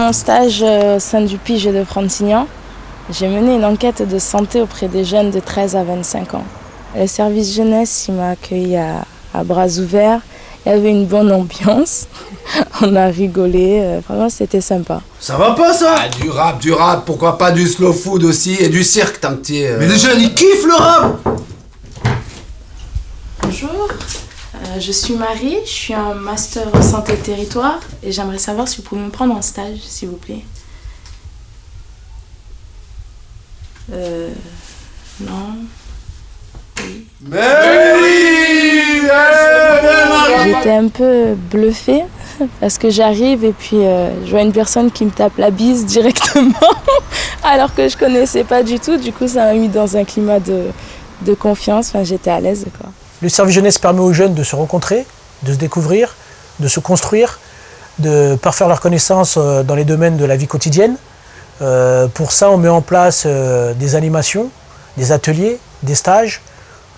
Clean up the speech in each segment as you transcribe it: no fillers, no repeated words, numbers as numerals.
mon stage au sein du Pige de Frontignan, j'ai mené une enquête de santé auprès des jeunes de 13 à 25 ans. Le service jeunesse il m'a accueilli à bras ouverts. Il y avait une bonne ambiance, on a rigolé, vraiment c'était sympa. Ça va pas ça? Ah, du rap, pourquoi pas du slow food aussi et du cirque tant que t'y es. Mais les jeunes ils kiffent le rap! Bonjour, je suis Marie, je suis en master en santé et territoire et j'aimerais savoir si vous pouvez me prendre en stage, s'il vous plaît. Non. Oui. Mais oui! J'étais un peu bluffée parce que j'arrive et puis je vois une personne qui me tape la bise directement alors que je connaissais pas du tout. Du coup, ça m'a mis dans un climat de confiance. Enfin, j'étais à l'aise, quoi. Le service jeunesse permet aux jeunes de se rencontrer, de se découvrir, de se construire, de parfaire leurs connaissances dans les domaines de la vie quotidienne. Pour ça, on met en place des animations, des ateliers, des stages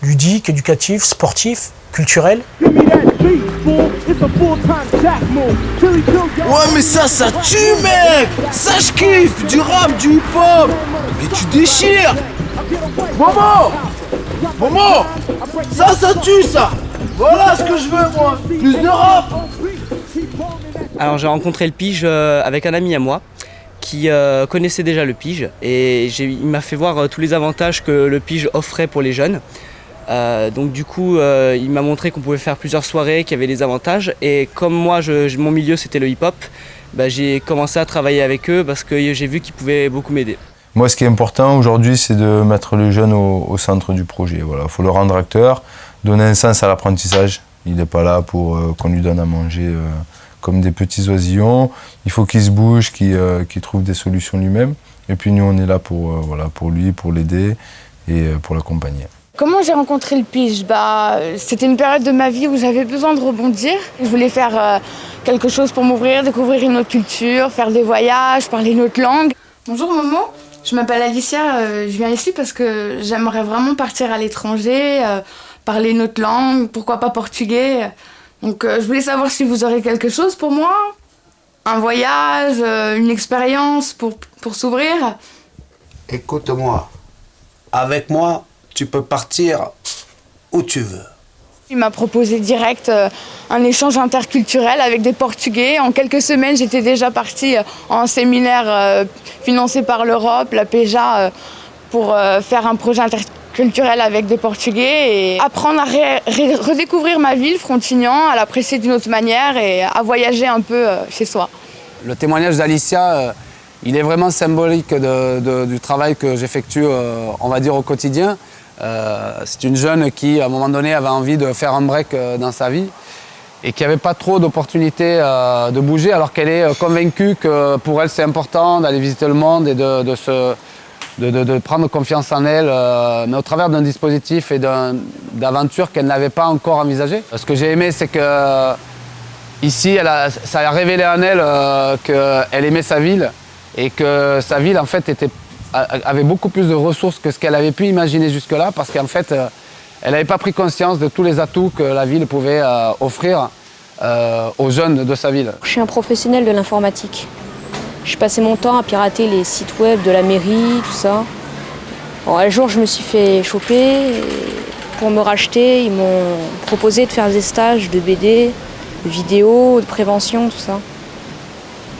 ludiques, éducatifs, sportifs, culturels. Ouais mais ça tue mec! Ça je kiffe! Du rap, du hip-hop! Mais tu déchires! Momo! Ça tue ça! Voilà ce que je veux moi! Plus de rap! Alors j'ai rencontré le Pige avec un ami à moi qui connaissait déjà le Pige et il m'a fait voir tous les avantages que le Pige offrait pour les jeunes. Donc du coup, il m'a montré qu'on pouvait faire plusieurs soirées, qu'il y avait des avantages. Et comme moi, mon milieu c'était le hip-hop, j'ai commencé à travailler avec eux parce que j'ai vu qu'ils pouvaient beaucoup m'aider. Moi, ce qui est important aujourd'hui, c'est de mettre le jeune au centre du projet. Voilà, faut le rendre acteur, donner un sens à l'apprentissage. Il n'est pas là pour qu'on lui donne à manger comme des petits oisillons. Il faut qu'il se bouge, qu'il trouve des solutions lui-même. Et puis nous, on est là pour lui, pour l'aider et pour l'accompagner. Comment j'ai rencontré le Pige? C'était une période de ma vie où j'avais besoin de rebondir. Je voulais faire quelque chose pour m'ouvrir, découvrir une autre culture, faire des voyages, parler une autre langue. Bonjour Momo, je m'appelle Alicia, je viens ici parce que j'aimerais vraiment partir à l'étranger, parler une autre langue, pourquoi pas portugais. Donc je voulais savoir si vous aurez quelque chose pour moi, un voyage, une expérience pour s'ouvrir. Écoute-moi, avec moi, tu peux partir où tu veux. Il m'a proposé direct un échange interculturel avec des Portugais. En quelques semaines, j'étais déjà partie en séminaire financé par l'Europe, la PEJA, pour faire un projet interculturel avec des Portugais et apprendre à redécouvrir ma ville, Frontignan, à l'apprécier d'une autre manière et à voyager un peu chez soi. Le témoignage d'Alicia, il est vraiment symbolique du travail que j'effectue, on va dire, au quotidien. C'est une jeune qui, à un moment donné, avait envie de faire un break dans sa vie et qui n'avait pas trop d'opportunités de bouger, alors qu'elle est convaincue que pour elle, c'est important d'aller visiter le monde et de prendre confiance en elle, mais au travers d'un dispositif et d'aventures qu'elle n'avait pas encore envisagé. Ce que j'ai aimé, c'est que ici, ça a révélé en elle qu'elle aimait sa ville et que sa ville, en fait, avait beaucoup plus de ressources que ce qu'elle avait pu imaginer jusque-là, parce qu'en fait, elle n'avait pas pris conscience de tous les atouts que la ville pouvait offrir aux jeunes de sa ville. Je suis un professionnel de l'informatique. Je passais mon temps à pirater les sites web de la mairie, tout ça. Bon, un jour, je me suis fait choper. Et pour me racheter, ils m'ont proposé de faire des stages de BD, de vidéo, de prévention, tout ça.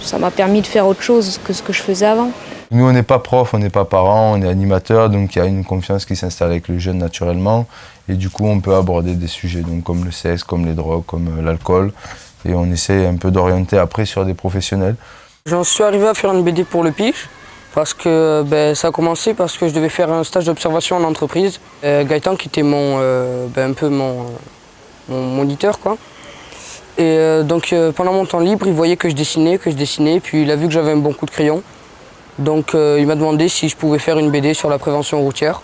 Ça m'a permis de faire autre chose que ce que je faisais avant. Nous, on n'est pas prof, on n'est pas parents, on est animateurs, donc il y a une confiance qui s'installe avec le jeune naturellement. Et du coup, on peut aborder des sujets donc, comme le sexe, comme les drogues, comme l'alcool. Et on essaie un peu d'orienter après sur des professionnels. J'en suis arrivé à faire une BD pour le Pige, parce que ça a commencé parce que je devais faire un stage d'observation en entreprise. Gaëtan, qui était un peu mon moniteur, quoi. Et donc pendant mon temps libre, il voyait que je dessinais, puis il a vu que j'avais un bon coup de crayon. Donc il m'a demandé si je pouvais faire une BD sur la prévention routière.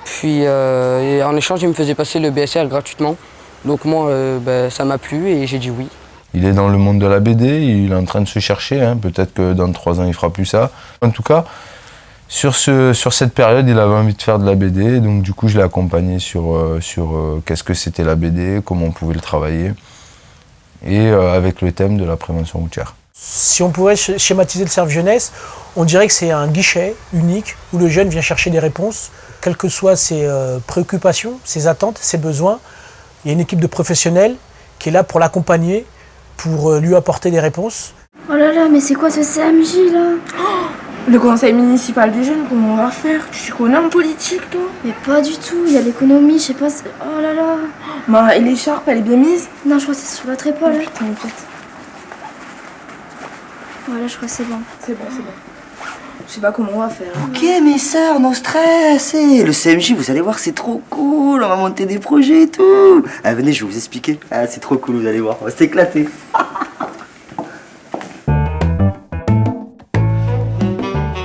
Puis et en échange, il me faisait passer le BSR gratuitement. Donc moi, ça m'a plu et j'ai dit oui. Il est dans le monde de la BD, il est en train de se chercher, hein. Peut-être que dans 3 ans, il fera plus ça. En tout cas, sur cette période, il avait envie de faire de la BD, donc du coup, je l'ai accompagné sur qu'est-ce que c'était la BD, comment on pouvait le travailler, et avec le thème de la prévention routière. Si on pouvait schématiser le service jeunesse, on dirait que c'est un guichet unique où le jeune vient chercher des réponses, quelles que soient ses préoccupations, ses attentes, ses besoins. Il y a une équipe de professionnels qui est là pour l'accompagner, pour lui apporter des réponses. Oh là là, mais c'est quoi ce CMJ là? Le conseil municipal des jeunes, comment on va faire? Tu connais en politique, toi? Mais pas du tout, il y a l'économie, je sais pas... Oh là là. Bah, et l'écharpe, elle est bien mise? Non, je crois que c'est sur l'autre épaule. Oh, putain, en fait. Voilà, je crois que c'est bon. C'est bon, c'est bon. Je sais pas comment on va faire. Ok, mes sœurs, non stress. Le CMJ, vous allez voir, c'est trop cool. On va monter des projets et tout. Ah, venez, je vais vous expliquer. Ah, c'est trop cool, vous allez voir. On va s'éclater.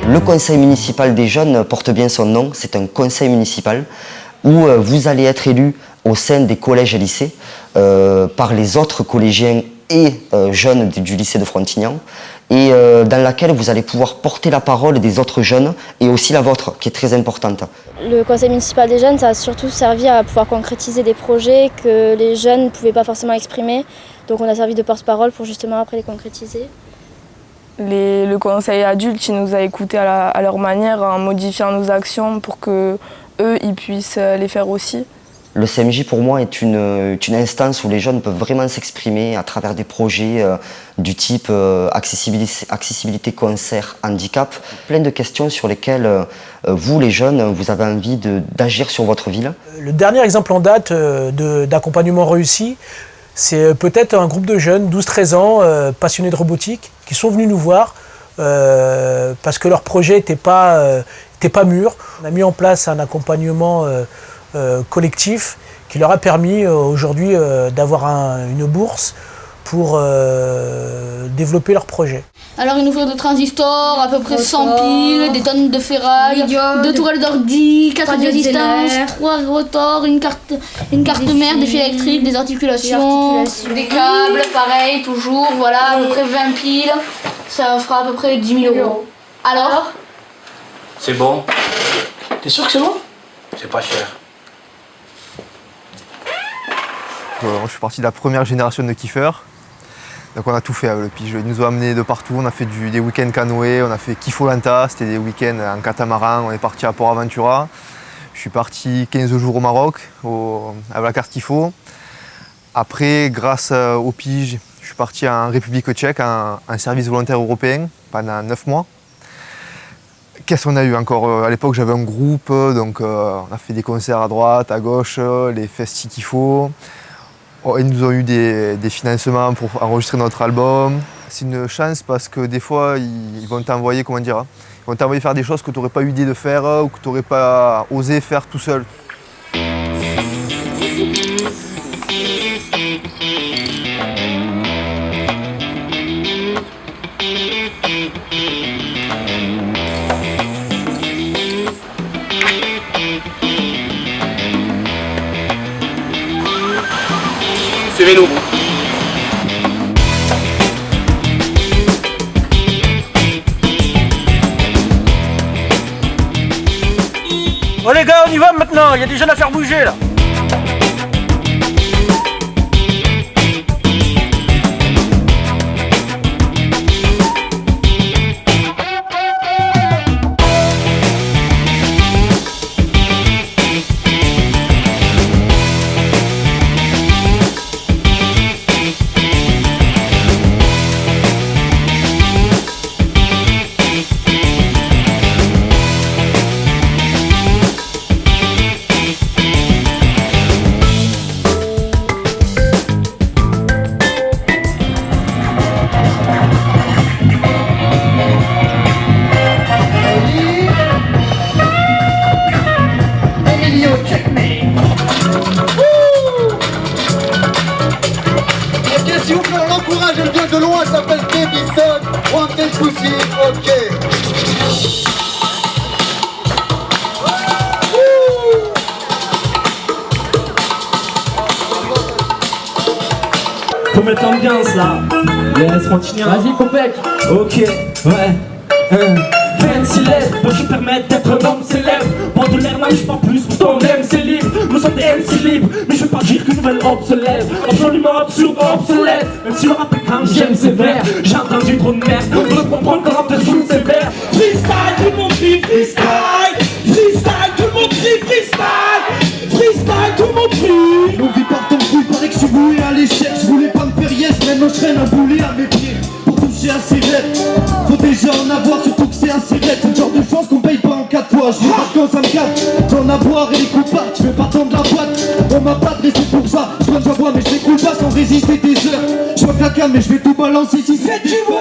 Le conseil municipal des jeunes porte bien son nom. C'est un conseil municipal où vous allez être élu au sein des collèges et lycées par les autres collégiens et jeunes du lycée de Frontignan, et dans laquelle vous allez pouvoir porter la parole des autres jeunes et aussi la vôtre, qui est très importante. Le conseil municipal des jeunes, ça a surtout servi à pouvoir concrétiser des projets que les jeunes ne pouvaient pas forcément exprimer. Donc on a servi de porte-parole pour justement après les concrétiser. Le conseil adulte, il nous a écoutés à leur manière en modifiant nos actions pour que eux, ils puissent les faire aussi. Le CMJ pour moi est une instance où les jeunes peuvent vraiment s'exprimer à travers des projets du type accessibilité, concert, handicap. Plein de questions sur lesquelles vous les jeunes, vous avez envie d'agir sur votre ville. Le dernier exemple en date d'accompagnement réussi, c'est peut-être un groupe de jeunes, 12-13 ans, passionnés de robotique, qui sont venus nous voir parce que leur projet n'était pas mûr. On a mis en place un accompagnement collectif qui leur a permis aujourd'hui d'avoir une bourse pour développer leur projet. Alors il nous faut des transistors, à peu près 100 piles, des tonnes de ferraille, 2 tourelles d'ordi, 4 radiodistances, 3 rotors, une carte mère, des fils électriques, des articulations, des câbles, pareil, toujours, voilà, à peu près 20 piles, ça fera à peu près 10 000 €. Alors? C'est bon. T'es sûr que c'est bon? C'est pas cher. Je suis parti de la première génération de kiffeurs. Donc on a tout fait avec le pige. Il nous a amenés de partout, on a fait des week-ends canoë, on a fait Kifolanta, c'était des week-ends en catamaran, on est parti à Port Aventura. Je suis parti 15 jours au Maroc, avec la carte Kifo. Après, grâce au pige, je suis parti en République tchèque, en service volontaire européen, pendant 9 mois. Qu'est-ce qu'on a eu encore? À l'époque, j'avais un groupe, donc on a fait des concerts à droite, à gauche, les festis qu'il faut. Ils nous ont eu des financements pour enregistrer notre album. C'est une chance parce que des fois, ils vont t'envoyer, comment dire, ils vont t'envoyer faire des choses que tu n'aurais pas eu idée de faire ou que tu n'aurais pas osé faire tout seul. Suivez-nous. Bon les gars, on y va maintenant, il y a des jeunes à faire bouger là. S'il vous plaît, on l'encourage, elle vient de loin, elle s'appelle Davison. Wanted Pussy, ok. Faut mettre l'ambiance là. Yes, continue. Vas-y, Popek. Ok, ouais. Fancy lèvres, pour te permettre d'être un homme célèbre. Pour de l'air, n'arrive pas plus, pourtant on aime, c'est libre. Nous sommes des MC libres, mais je veux pas dire qu'une nouvelle hope se lève. Absolument absurde, obsolète. Même si le rap est quand j'aime ses vers, j'ai entendu produit trop de merde. On veut comprendre quand on te fout sévère. Freestyle, tout le monde crie freestyle. Freestyle, tout le monde crie freestyle. Freestyle, tout le monde crie. Nos vies partent en couille, paraît que je suis voué à l'échec. Je voulais pas me faire yes, maintenant je traîne un boulet à mes pieds. Pour toucher à ses rêves, faut déjà en avoir, surtout que c'est assez raide. C'est le genre de chance qu'on paye pas en 4 fois. Je veux pas quand ça me calme, d'en avoir et les coups partent. Je vais pas tendre la boîte, on m'a pas dressé pour ça. Je prends de bois mais je découle pas sans résister des heures. Je vois que la cam mais je vais tout balancer si c'est du bois.